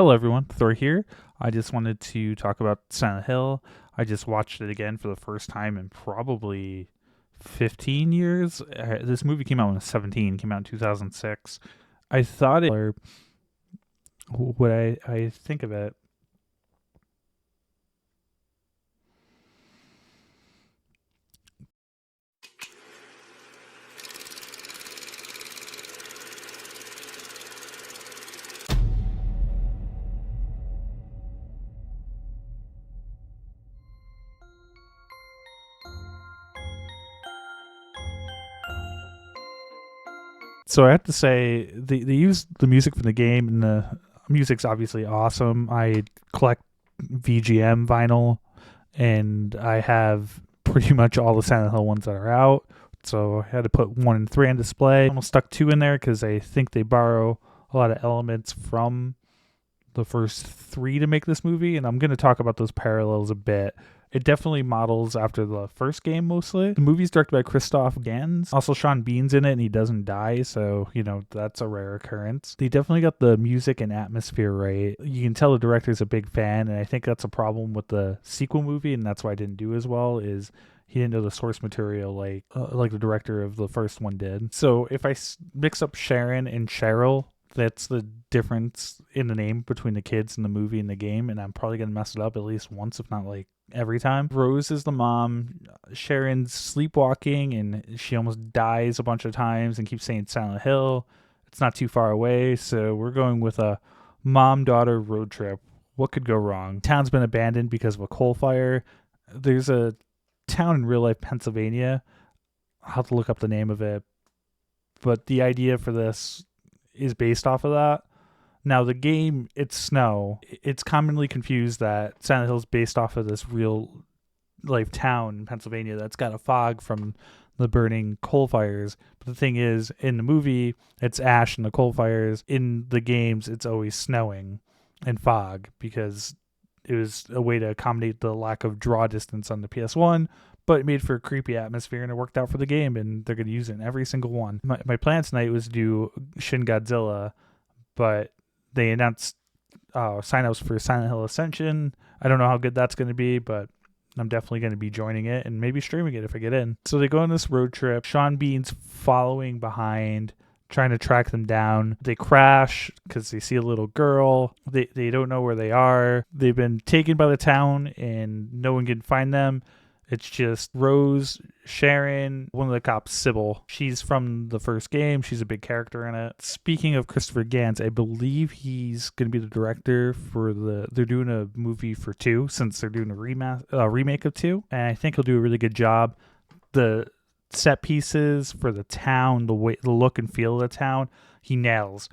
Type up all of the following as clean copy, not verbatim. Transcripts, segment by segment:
Hello, everyone. Thor here. I just wanted to talk about Silent Hill. I just watched it again for the first time in probably 15 years. This movie came out when I was 17, came out in 2006. I thought it, or what I think of it. So I have to say, they used the music from the game, and the music's obviously awesome. I collect VGM vinyl, and I have pretty much all the Silent Hill ones that are out. So I had to put 1 and 3 on display. Almost stuck 2 in there because I think they borrow a lot of elements from the first 3 to make this movie, and I'm going to talk about those parallels a bit. It definitely models after the first game mostly. The movie's directed by Christoph Gans. Also, Sean Bean's in it, and he doesn't die, so, that's a rare occurrence. They definitely got the music and atmosphere right. You can tell the director's a big fan, and I think that's a problem with the sequel movie, and that's why I didn't do as well, is he didn't know the source material like the director of the first one did. So if I mix up Sharon and Cheryl, that's the difference in the name between the kids in the movie and the game, and I'm probably gonna mess it up at least once, if not like every time. Rose is the mom. Sharon's sleepwalking, and she almost dies a bunch of times and keeps saying Silent Hill. It's not too far away, so we're going with a mom-daughter road trip. What could go wrong? Town's been abandoned because of a coal fire. There's a town in real life Pennsylvania. I'll have to look up the name of it, but the idea for this is based off of that. Now, the game, it's snow. It's commonly confused that Silent Hill is based off of this real life town in Pennsylvania that's got a fog from the burning coal fires. But the thing is, in the movie, it's ash and the coal fires. In the games, it's always snowing and fog because it was a way to accommodate the lack of draw distance on the PS1, but it made for a creepy atmosphere, and it worked out for the game, and they're going to use it in every single one. My plan tonight was to do Shin Godzilla, but they announced sign-ups for Silent Hill Ascension. I don't know how good that's going to be, but I'm definitely going to be joining it and maybe streaming it if I get in. So they go on this road trip. Sean Bean's following behind, trying to track them down. They crash because they see a little girl. They don't know where they are. They've been taken by the town, and no one can find them. It's just Rose, Sharon, one of the cops, Sybil. She's from the first game. She's a big character in it. Speaking of Christopher Gans, I believe he's going to be the director for they're doing a movie for 2, since they're doing a remake of 2. And I think he'll do a really good job. The set pieces for the town, the look and feel of the town, he nails.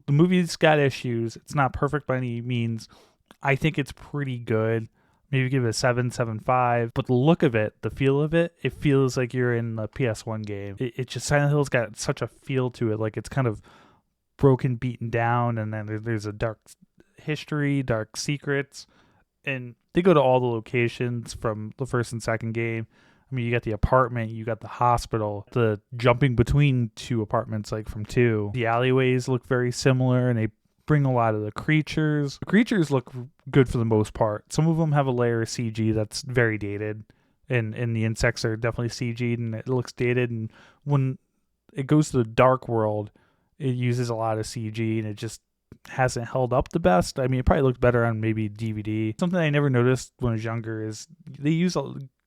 The movie's got issues. It's not perfect by any means. I think it's pretty good. Maybe give it a 7.75. But the look of it, the feel of it, it feels like you're in the PS1 game. It just, Silent Hill's got such a feel to it. Like, it's kind of broken, beaten down, and then there's a dark history, dark secrets. And they go to all the locations from the first and second game. I mean, you got the apartment, you got the hospital, the jumping between 2 apartments, like from 2. The alleyways look very similar, and they bring a lot of the creatures. The creatures look good for the most part. Some of them have a layer of CG that's very dated, and the insects are definitely CG'd, and it looks dated. And when it goes to the dark world, it uses a lot of CG, and it just hasn't held up the best. I mean, it probably looked better on maybe DVD. Something I never noticed when I was younger is they use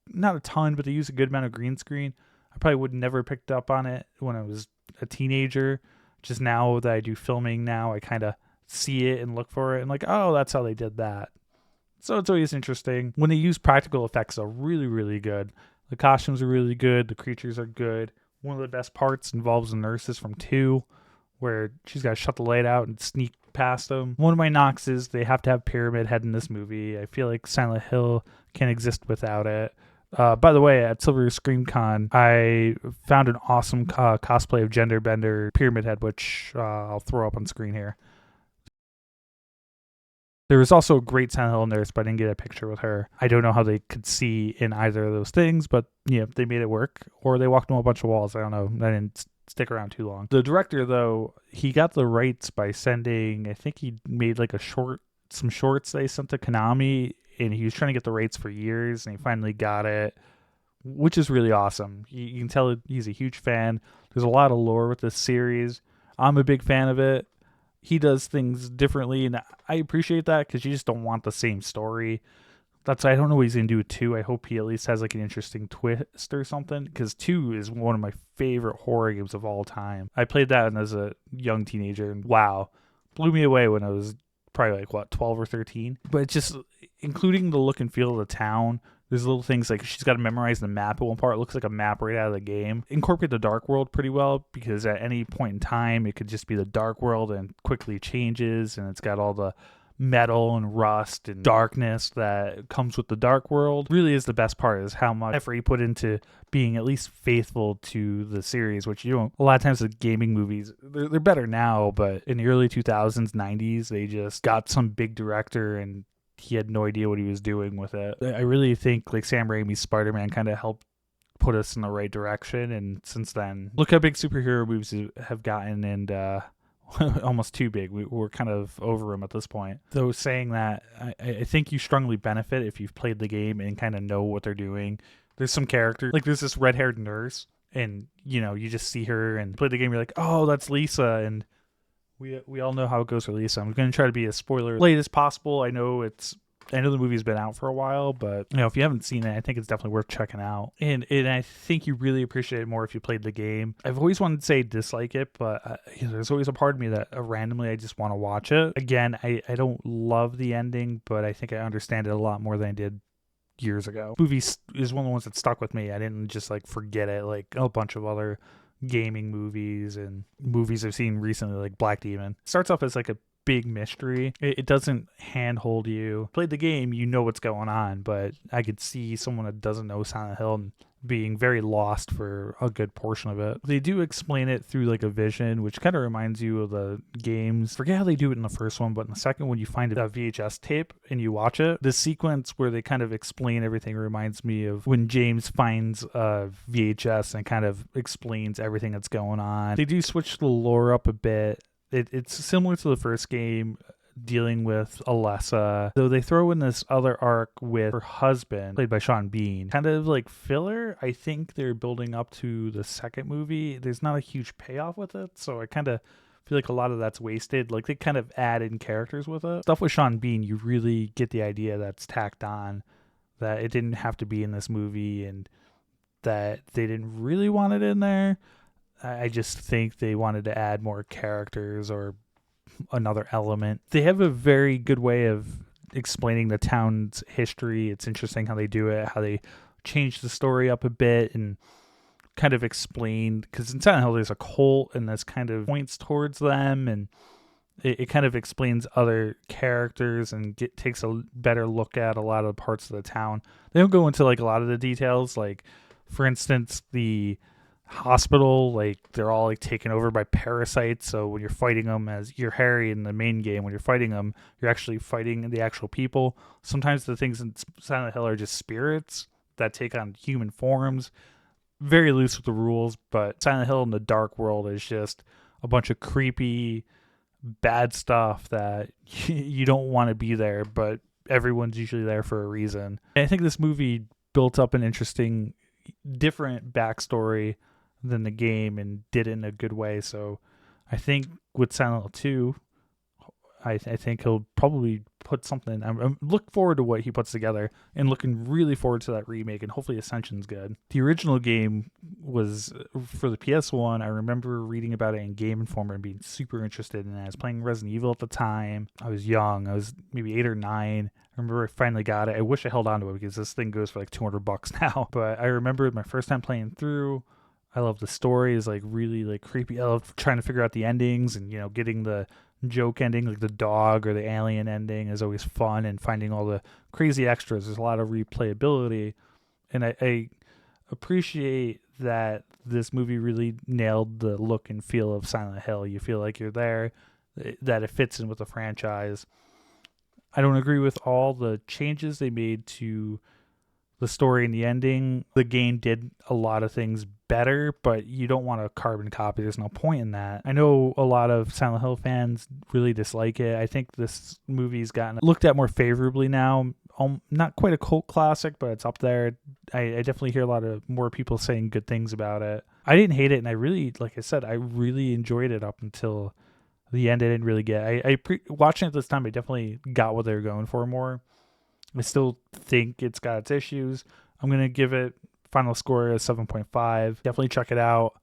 not a ton, but they use a good amount of green screen. I probably would never picked up on it when I was a teenager. Just now that I do filming now, I kind of see it and look for it and like, oh, that's how they did that. So it's always interesting. When they use practical effects, are really, really good. The costumes are really good. The creatures are good. One of the best parts involves the nurses from 2, where she's got to shut the light out and sneak past them. One of my knocks is they have to have Pyramid Head in this movie. I feel like Silent Hill can't exist without it. By the way, at Silver Screen Con, I found an awesome cosplay of Gender Bender Pyramid Head, which I'll throw up on screen here. There was also a great Silent Hill nurse, but I didn't get a picture with her. I don't know how they could see in either of those things, but they made it work. Or they walked on a bunch of walls. I don't know. I didn't stick around too long. The director, though, he got the rights by sending, I think he made like some shorts they sent to Konami, and he was trying to get the rights for years, and he finally got it, which is really awesome. You can tell he's a huge fan. There's a lot of lore with this series. I'm a big fan of it. He does things differently, and I appreciate that because you just don't want the same story. That's I don't know what he's gonna do with 2. I hope he at least has like an interesting twist or something, because 2 is one of my favorite horror games of all time. I played that as a young teenager, and wow, blew me away when I was probably like, what, 12 or 13. But it's just, including the look and feel of the town, there's little things like she's got to memorize the map at one part. It looks like a map right out of the game. Incorporate the dark world pretty well, because at any point in time, it could just be the dark world and quickly changes, and it's got all the metal and rust and darkness that comes with the dark world. Really is the best part, is how much effort you put into being at least faithful to the series, which you don't, a lot of times with gaming movies, they're better now, but in the early 2000s, 90s, they just got some big director and he had no idea what he was doing with it. I really think like Sam Raimi's Spider-Man kind of helped put us in the right direction, and since then, look how big superhero movies have gotten, and almost too big. We're kind of over them at this point. Though saying that, I think you strongly benefit if you've played the game and kind of know what they're doing. There's some character, like there's this red-haired nurse, and you just see her and play the game, you're like, oh, that's Lisa, and we all know how it goes for Lisa. I'm going to try to be as spoiler late as possible. I know the movie's been out for a while, but if you haven't seen it, I think it's definitely worth checking out. And I think you really appreciate it more if you played the game. I've always wanted to say dislike it, but there's always a part of me that randomly I just want to watch it. Again, I don't love the ending, but I think I understand it a lot more than I did years ago. Movie is one of the ones that stuck with me. I didn't just like forget it like a bunch of other gaming movies and movies I've seen recently, like Black Demon. It starts off as like a big mystery. It doesn't handhold you. Played the game, you know what's going on, but I could see someone that doesn't know Silent Hill and being very lost for a good portion of it. They do explain it through like a vision, which kind of reminds you of the games. Forget how they do it in the first one, but in the second one, you find a VHS tape and you watch it. The sequence where they kind of explain everything reminds me of when James finds a VHS and kind of explains everything that's going on. They do switch the lore up a bit. It's similar to the first game, dealing with Alessa, though they throw in this other arc with her husband, played by Sean Bean. Kind of like filler. I think they're building up to the second movie. There's not a huge payoff with it, so I kind of feel like a lot of that's wasted. Like they kind of add in characters with it. Stuff with Sean Bean, you really get the idea that's tacked on, that it didn't have to be in this movie and that they didn't really want it in there. I just think they wanted to add more characters or another element. They have a very good way of explaining the town's history. It's interesting how they do it, how they change the story up a bit and kind of explain, because in Silent Hill there's a cult and this kind of points towards them, and it kind of explains other characters and takes a better look at a lot of the parts of the town. They don't go into like a lot of the details, like for instance the hospital, like they're all like taken over by parasites, so when you're fighting them, as you're Harry in the main game, when you're fighting them, you're actually fighting the actual people. Sometimes the things in Silent Hill are just spirits that take on human forms. Very loose with the rules, but Silent Hill in the dark world is just a bunch of creepy bad stuff that you don't want to be there, but everyone's usually there for a reason. And I think this movie built up an interesting different backstory than the game and did it in a good way. So I think with Silent Hill 2, I think he'll probably put something. I'm looking forward to what he puts together and looking really forward to that remake, and hopefully Ascension's good. The original game was for the PS1. I remember reading about it in Game Informer and being super interested in it. I was playing Resident Evil at the time. I was young. I was maybe 8 or 9. I remember I finally got it. I wish I held on to it because this thing goes for like $200 now. But I remember my first time playing through. I love the story. Is like really like creepy. I love trying to figure out the endings and getting the joke ending, like the dog or the alien ending is always fun, and finding all the crazy extras. There's a lot of replayability, and I appreciate that this movie really nailed the look and feel of Silent Hill. You feel like you're there, that it fits in with the franchise. I don't agree with all the changes they made to the story and the ending. The game did a lot of things better, but you don't want a carbon copy. There's no point in that. I know a lot of Silent Hill fans really dislike it. I think this movie's gotten looked at more favorably now. Not quite a cult classic, but it's up there. I definitely hear a lot of more people saying good things about it. I didn't hate it, and I really, like I said, I really enjoyed it up until the end. I didn't really get. Watching it this time, I definitely got what they were going for more. I still think it's got its issues. I'm gonna give it final score as 7.5. Definitely check it out.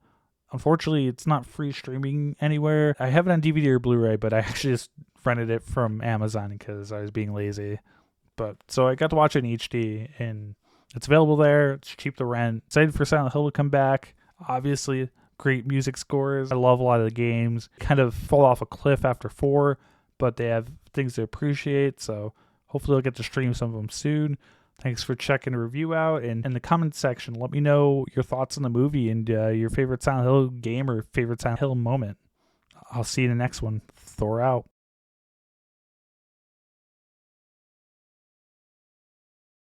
Unfortunately, it's not free streaming anywhere. I have it on DVD or Blu-ray, but I actually just rented it from Amazon because I was being lazy. But so I got to watch it in HD, and it's available there. It's cheap to rent. Excited for Silent Hill to come back. Obviously, great music scores. I love a lot of the games. Kind of fall off a cliff after 4, but they have things to appreciate. So hopefully I'll get to stream some of them soon. Thanks for checking the review out. And in the comment section, let me know your thoughts on the movie and your favorite Silent Hill game or favorite Silent Hill moment. I'll see you in the next one. Thor out.